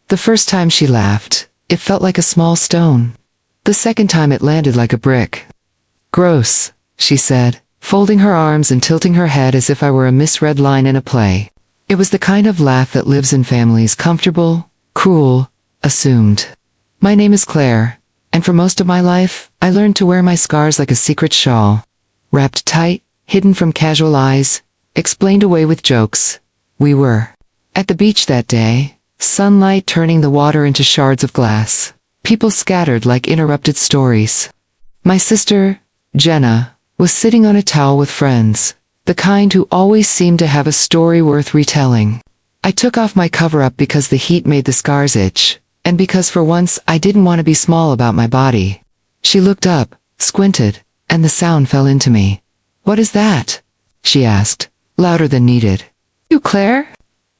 The first time she laughed, it felt like a small stone. The second time it landed like a brick. "Gross," she said, folding her arms and tilting her head as if I were a misread line in a play. It was the kind of laugh that lives in families, comfortable, cruel, assumed. My name is Claire, and for most of my life, I learned to wear my scars like a secret shawl. Wrapped tight, hidden from casual eyes, explained away with jokes. We were at the beach that day, sunlight turning the water into shards of glass. People scattered like interrupted stories. My sister, Jenna, was sitting on a towel with friends, the kind who always seemed to have a story worth retelling. I took off my cover-up because the heat made the scars itch, and because for once I didn't want to be small about my body. She looked up, squinted, and the sound fell into me. "What is that?" she asked, louder than needed. "You, Claire?"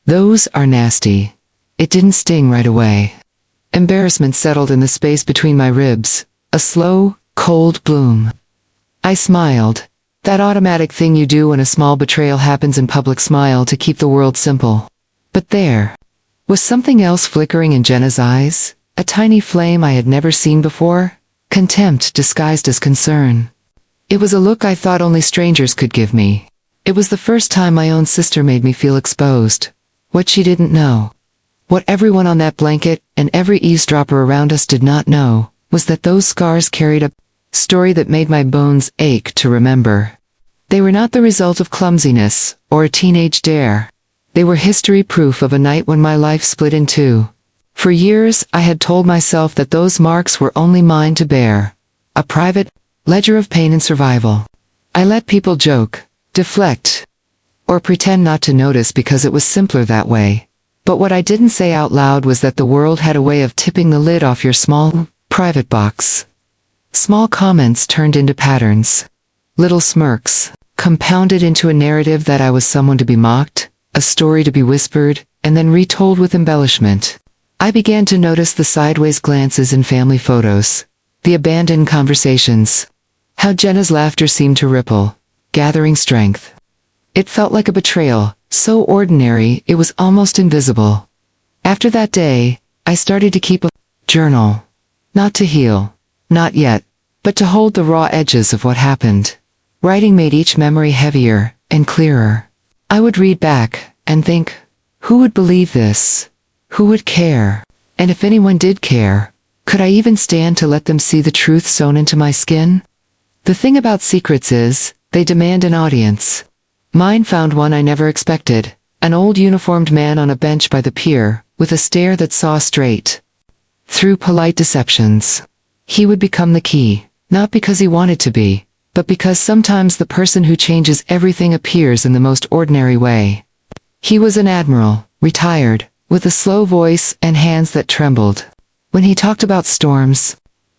"Those are nasty." It didn't sting right away. Embarrassment settled in the space between my ribs, a slow, cold bloom. I smiled. That automatic thing you do when a small betrayal happens in public, smile to keep the world simple. But there was something else flickering in Jenna's eyes, a tiny flame I had never seen before, contempt disguised as concern. It was a look I thought only strangers could give me. It was the first time my own sister made me feel exposed. What she didn't know, what everyone on that blanket and every eavesdropper around us did not know, was that those scars carried a story that made my bones ache to remember. They were not the result of clumsiness or a teenage dare. They were history proof of a night when my life split in two. For years, I had told myself that those marks were only mine to bear, a private ledger of pain and survival. I let people joke, deflect, or pretend not to notice because it was simpler that way. But what I didn't say out loud was that the world had a way of tipping the lid off your small, private box. Small comments turned into patterns. Little smirks, compounded into a narrative that I was someone to be mocked, a story to be whispered, and then retold with embellishment. I began to notice the sideways glances in family photos, the abandoned conversations, how Jenna's laughter seemed to ripple, gathering strength. It felt like a betrayal, so ordinary it was almost invisible. After that day, I started to keep a journal. Not to heal, not yet, but to hold the raw edges of what happened. Writing made each memory heavier and clearer. I would read back and think, who would believe this? Who would care? And if anyone did care, could I even stand to let them see the truth sewn into my skin? The thing about secrets is, they demand an audience. Mine found one I never expected, an old uniformed man on a bench by the pier, with a stare that saw straight through polite deceptions. He would become the key, not because he wanted to be, but because sometimes the person who changes everything appears in the most ordinary way. He was an admiral, retired, with a slow voice and hands that trembled. When he talked about storms,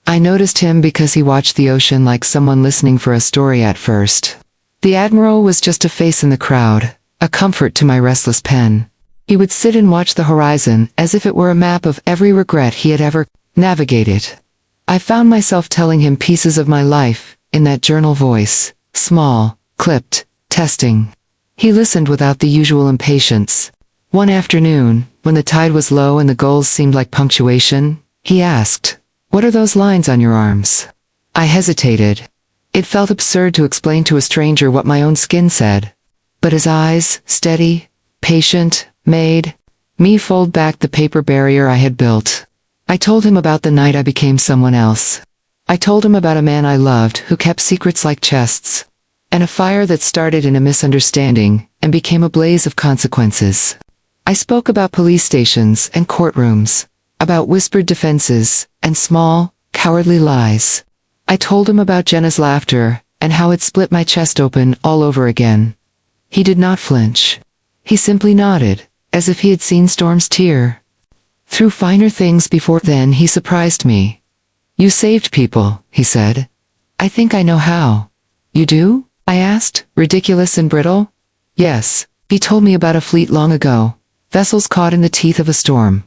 I noticed him because he watched the ocean like someone listening for a story at first. The admiral was just a face in the crowd, a comfort to my restless pen. He would sit and watch the horizon as if it were a map of every regret he had ever navigated. I found myself telling him pieces of my life, in that journal voice, small, clipped, testing. He listened without the usual impatience. One afternoon, when the tide was low and the gulls seemed like punctuation, he asked, "What are those lines on your arms?" I hesitated. It felt absurd to explain to a stranger what my own skin said. But his eyes, steady, patient, made me fold back the paper barrier I had built. I told him about the night I became someone else. I told him about a man I loved who kept secrets like chests, and a fire that started in a misunderstanding and became a blaze of consequences. I spoke about police stations and courtrooms, about whispered defenses and small, cowardly lies. I told him about Jenna's laughter and how it split my chest open all over again. He did not flinch. He simply nodded, as if he had seen storms tear through finer things before. Then he surprised me. "You saved people," he said. "I think I know how." "You do?" I asked, ridiculous and brittle. "Yes," he told me about a fleet long ago, vessels caught in the teeth of a storm.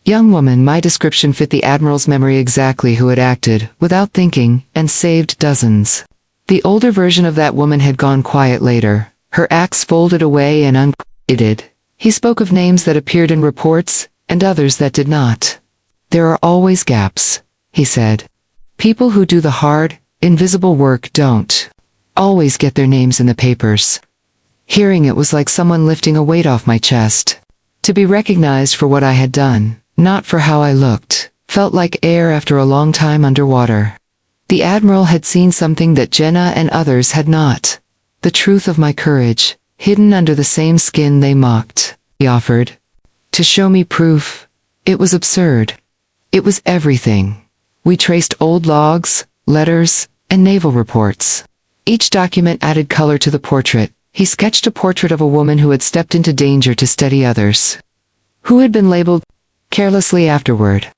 Young woman, my description fit the admiral's memory exactly, who had acted, without thinking, and saved dozens. The older version of that woman had gone quiet later, her axe folded away and uncredited. He spoke of names that appeared in reports, and others that did not. There are always gaps, he said. People who do the hard, invisible work don't always get their names in the papers. Hearing it was like someone lifting a weight off my chest. To be recognized for what I had done, not for how I looked, felt like air after a long time underwater. The Admiral had seen something that Jenna and others had not. The truth of my courage, hidden under the same skin they mocked, he offered. To show me proof. It was absurd. It was everything. We traced old logs, letters, and naval reports. Each document added color to the portrait. He sketched a portrait of a woman who had stepped into danger to steady others, who had been labeled carelessly afterward.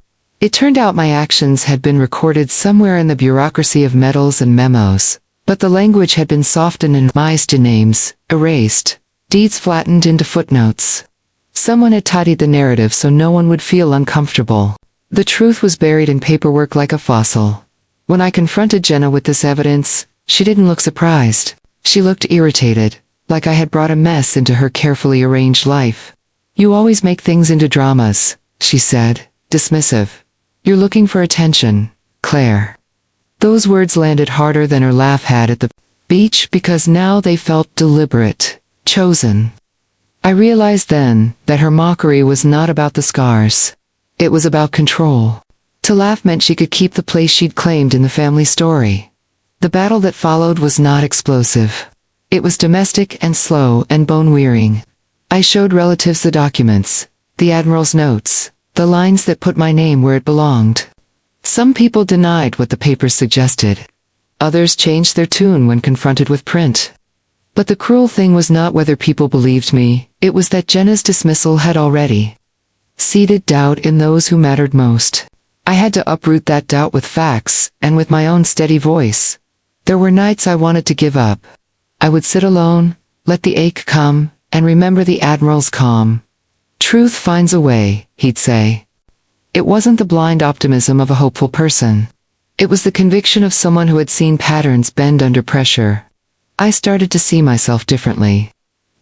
It turned out my actions had been recorded somewhere in the bureaucracy of medals and memos, but the language had been softened and mised to names, erased, deeds flattened into footnotes. Someone had tidied the narrative so no one would feel uncomfortable. The truth was buried in paperwork like a fossil. When I confronted Jenna with this evidence, she didn't look surprised. She looked irritated, like I had brought a mess into her carefully arranged life. You always make things into dramas, she said, dismissive. You're looking for attention, Claire. Those words landed harder than her laugh had at the beach because now they felt deliberate, chosen. I realized then that her mockery was not about the scars. It was about control. To laugh meant she could keep the place she'd claimed in the family story. The battle that followed was not explosive. It was domestic and slow and bone-wearing. I showed relatives the documents, the Admiral's notes, the lines that put my name where it belonged. Some people denied what the papers suggested. Others changed their tune when confronted with print. But the cruel thing was not whether people believed me, it was that Jenna's dismissal had already seeded doubt in those who mattered most. I had to uproot that doubt with facts, and with my own steady voice. There were nights I wanted to give up. I would sit alone, let the ache come, and remember the Admiral's calm. Truth finds a way, he'd say. It wasn't the blind optimism of a hopeful person. It was the conviction of someone who had seen patterns bend under pressure. I started to see myself differently.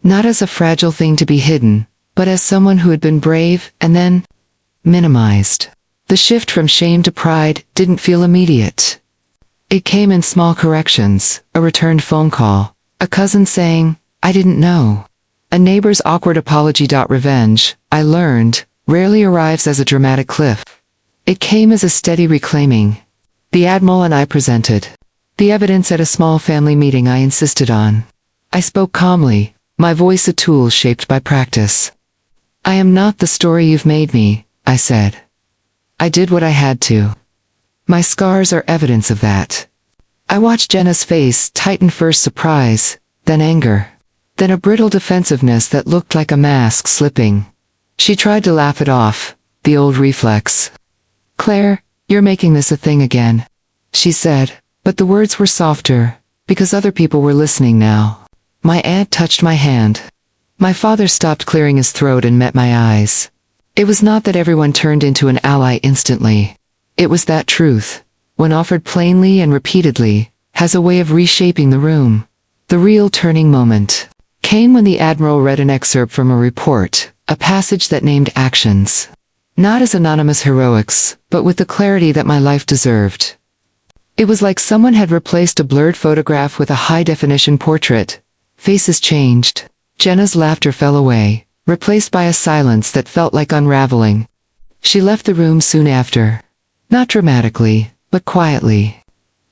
Not as a fragile thing to be hidden, but as someone who had been brave and then minimized. The shift from shame to pride didn't feel immediate. It came in small corrections, a returned phone call, a cousin saying, I didn't know. A neighbor's awkward apology. Revenge, I learned, rarely arrives as a dramatic cliff. It came as a steady reclaiming. The Admiral and I presented the evidence at a small family meeting I insisted on. I spoke calmly, my voice a tool shaped by practice. I am not the story you've made me, I said. I did what I had to. My scars are evidence of that. I watched Jenna's face tighten, first surprise, then anger, then a brittle defensiveness that looked like a mask slipping. She tried to laugh it off, the old reflex. Claire, you're making this a thing again, she said, but the words were softer, because other people were listening now. My aunt touched my hand. My father stopped clearing his throat and met my eyes. It was not that everyone turned into an ally instantly. It was that truth, when offered plainly and repeatedly, has a way of reshaping the room. The real turning moment came when the Admiral read an excerpt from a report, a passage that named actions. Not as anonymous heroics, but with the clarity that my life deserved. It was like someone had replaced a blurred photograph with a high-definition portrait. Faces changed. Jenna's laughter fell away, replaced by a silence that felt like unraveling. She left the room soon after. Not dramatically, but quietly.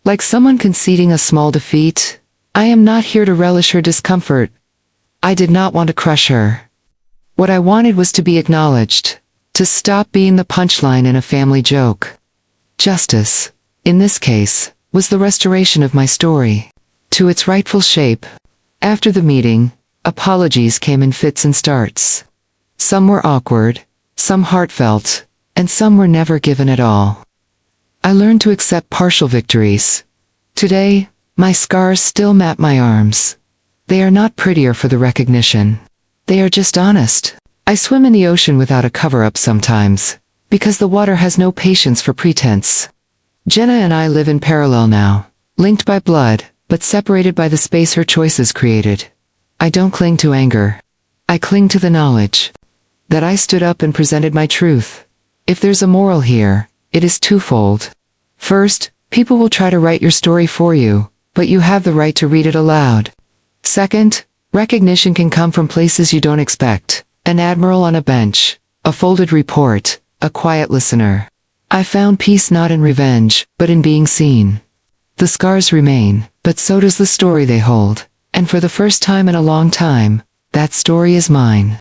Like someone conceding a small defeat. I am not here to relish her discomfort. I did not want to crush her. What I wanted was to be acknowledged, to stop being the punchline in a family joke. Justice, in this case, was the restoration of my story to its rightful shape. After the meeting, apologies came in fits and starts. Some were awkward, some heartfelt, and some were never given at all. I learned to accept partial victories. Today, my scars still map my arms. They are not prettier for the recognition. They are just honest. I swim in the ocean without a cover-up sometimes, because the water has no patience for pretense. Jenna and I live in parallel now, linked by blood, but separated by the space her choices created. I don't cling to anger. I cling to the knowledge That I stood up and presented my truth. If there's a moral here, it is twofold. First, people will try to write your story for you, but you have the right to read it aloud. Second, recognition can come from places you don't expect. An admiral on a bench, a folded report, a quiet listener. I found peace not in revenge, but in being seen. The scars remain, but so does the story they hold. And for the first time in a long time, that story is mine.